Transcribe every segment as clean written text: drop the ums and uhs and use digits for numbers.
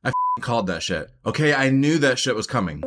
I called that shit. Okay, I knew that shit was coming.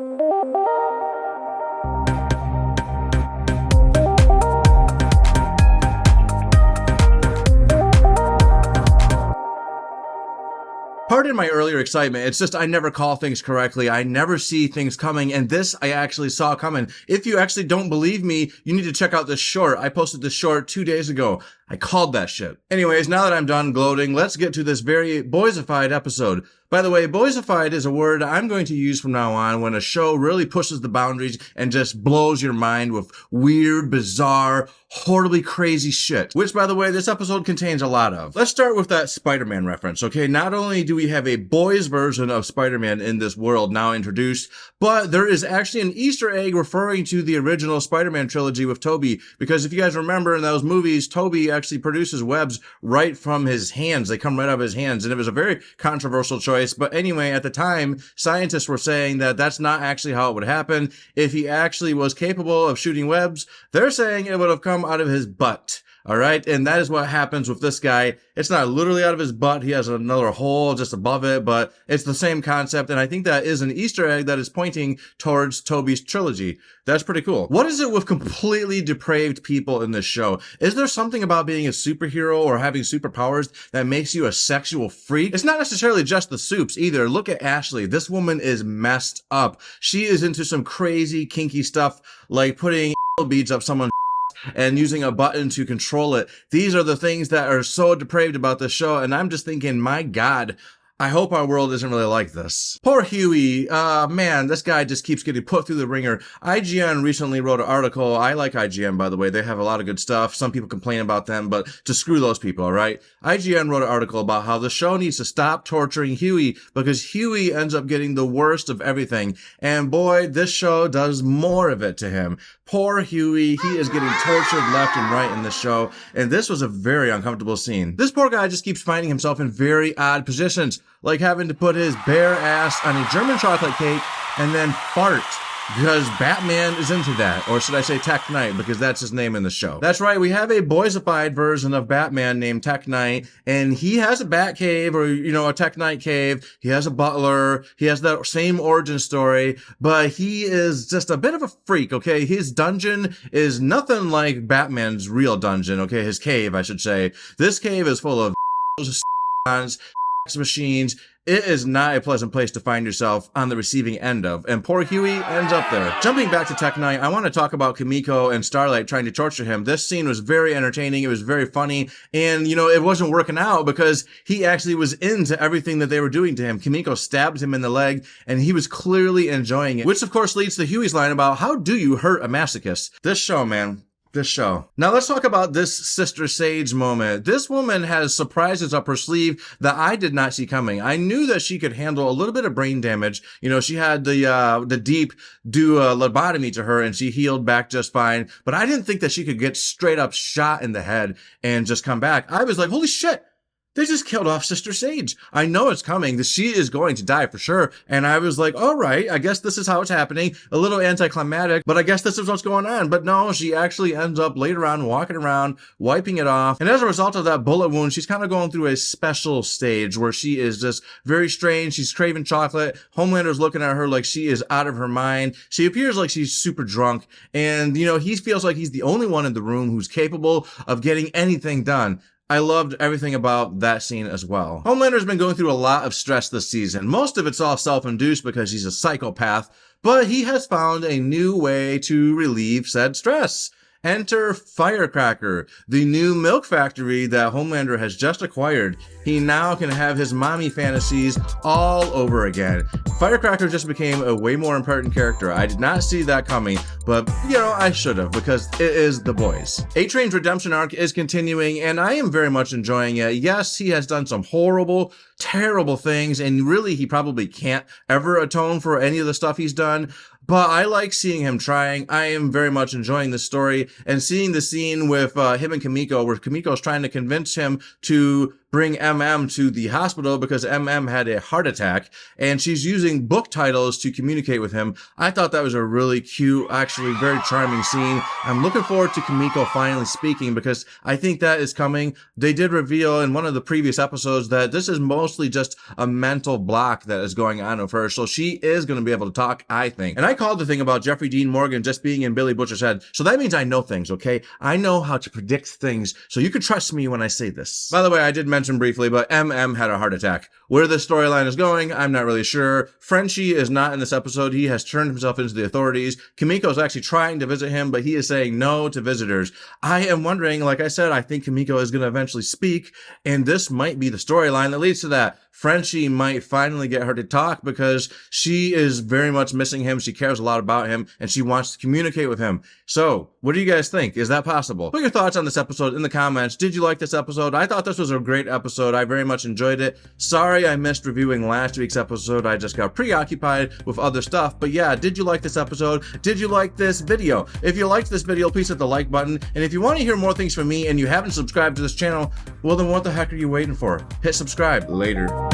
Pardon my earlier excitement, it's just I never call things correctly, I never see things coming, and this I actually saw coming. If you actually don't believe me, you need to check out this short. I posted this short 2 days ago. I called that shit. Anyways, now that I'm done gloating, let's get to this very boysified episode. By the way, boysified is a word I'm going to use from now on when a show really pushes the boundaries and just blows your mind with weird, bizarre, horribly crazy shit. Which, by the way, this episode contains a lot of. Let's start with that Spiderman reference, okay? Not only do we have a boys version of Spiderman in this world now introduced, but there is actually an Easter egg referring to the original Spider-Man trilogy with Tobey. Because if you guys remember in those movies, Tobey actually produces webs right from his hands. They come right out of his hands. And it was a very controversial choice. But anyway, at the time, scientists were saying that that's not actually how it would happen. If he actually was capable of shooting webs, they're saying it would have come out of his butt. All right. And that is what happens with this guy. It's not literally out of his butt. He has another hole just above it, but it's the same concept. And I think that is an Easter egg that is pointing towards Tobey's trilogy. That's pretty cool. What is it with completely depraved people in this show? Is there something about being a superhero or having superpowers that makes you a sexual freak? It's not necessarily just the soups either. Look at Ashley. This woman is messed up. She is into some crazy kinky stuff like putting beads up someone's and using a button to control it. These are the things that are so depraved about this show, and I'm just thinking, my God, I hope our world isn't really like this. Poor Huey. Man, this guy just keeps getting put through the ringer. IGN recently wrote an article. I like IGN, by the way. They have a lot of good stuff. Some people complain about them, but to screw those people, all right? IGN wrote an article about how the show needs to stop torturing Huey because Huey ends up getting the worst of everything. And boy, this show does more of it to him. Poor Huey. He is getting tortured left and right in this show. And this was a very uncomfortable scene. This poor guy just keeps finding himself in very odd positions, like having to put his bare ass on a German chocolate cake and then fart because Batman is into that. Or should I say Tek Knight, because that's his name in the show. That's right, we have a boysified version of Batman named Tek Knight, and he has a bat cave, or, you know, a Tek Knight cave. He has a butler. He has that same origin story, but he is just a bit of a freak, okay? His dungeon is nothing like Batman's real dungeon, okay? His cave, I should say. This cave is full of machines. It is not a pleasant place to find yourself on the receiving end of, and poor Huey ends up there. Jumping back to Tek Knight, I want to talk about Kimiko and Starlight trying to torture him. This scene was very entertaining. It was very funny, and, you know, it wasn't working out because he actually was into everything that they were doing to him. Kimiko stabbed him in the leg, and he was clearly enjoying it, which of course leads to Huey's line about how do you hurt a masochist? This show, man. This show. Now let's talk about this Sister Sage moment. This woman has surprises up her sleeve that I did not see coming. I knew that she could handle a little bit of brain damage. You know, she had the Deep do a lobotomy to her and she healed back just fine. But I didn't think that she could get straight up shot in the head and just come back. I was like, holy shit. They just killed off Sister Sage. I know it's coming. She is going to die for sure. And I was like, all right, I guess this is how it's happening. A little anticlimactic, but I guess this is what's going on. But no, she actually ends up later on walking around, wiping it off. And as a result of that bullet wound, she's kind of going through a special stage where she is just very strange. She's craving chocolate. Homelander's looking at her like she is out of her mind. She appears like she's super drunk. And, you know, he feels like he's the only one in the room who's capable of getting anything done. I loved everything about that scene as well. Homelander's been going through a lot of stress this season. Most of it's all self-induced because he's a psychopath, but he has found a new way to relieve said stress. Enter Firecracker, the new milk factory that Homelander has just acquired. He now can have his mommy fantasies all over again. Firecracker just became a way more important character. I did not see that coming, but, you know, I should have, because it is the boys. A-Train's redemption arc is continuing, and I am very much enjoying it. Yes, he has done some horrible, terrible things, and really, he probably can't ever atone for any of the stuff he's done. But I like seeing him trying. I am very much enjoying this story and seeing the scene with him and Kimiko, where Kimiko is trying to convince him to bring MM to the hospital because MM had a heart attack, and she's using book titles to communicate with him. I thought that was a really cute, actually very charming scene. I'm looking forward to Kimiko finally speaking because I think that is coming. They did reveal in one of the previous episodes that this is mostly just a mental block that is going on with her, so she is going to be able to talk, I think. And I called the thing about Jeffrey Dean Morgan just being in Billy Butcher's head, so that means I know things, okay? I know how to predict things, so you can trust me when I say this. By the way, I did mention briefly, but MM had a heart attack. Where the storyline is going, I'm not really sure. Frenchie is not in this episode. He has turned himself into the authorities. Kimiko is actually trying to visit him, but he is saying no to visitors. I am wondering, like I said, I think Kimiko is going to eventually speak, and this might be the storyline that leads to that. Frenchie might finally get her to talk because she is very much missing him. She cares a lot about him and she wants to communicate with him. So, what do you guys think? Is that possible? Put your thoughts on this episode in the comments. Did you like this episode? I thought this was a great episode. I very much enjoyed it. Sorry I missed reviewing last week's episode. I just got preoccupied with other stuff. But yeah, did you like this episode? Did you like this video? If you liked this video, please hit the like button. And if you want to hear more things from me and you haven't subscribed to this channel, well then what the heck are you waiting for? Hit subscribe. Later.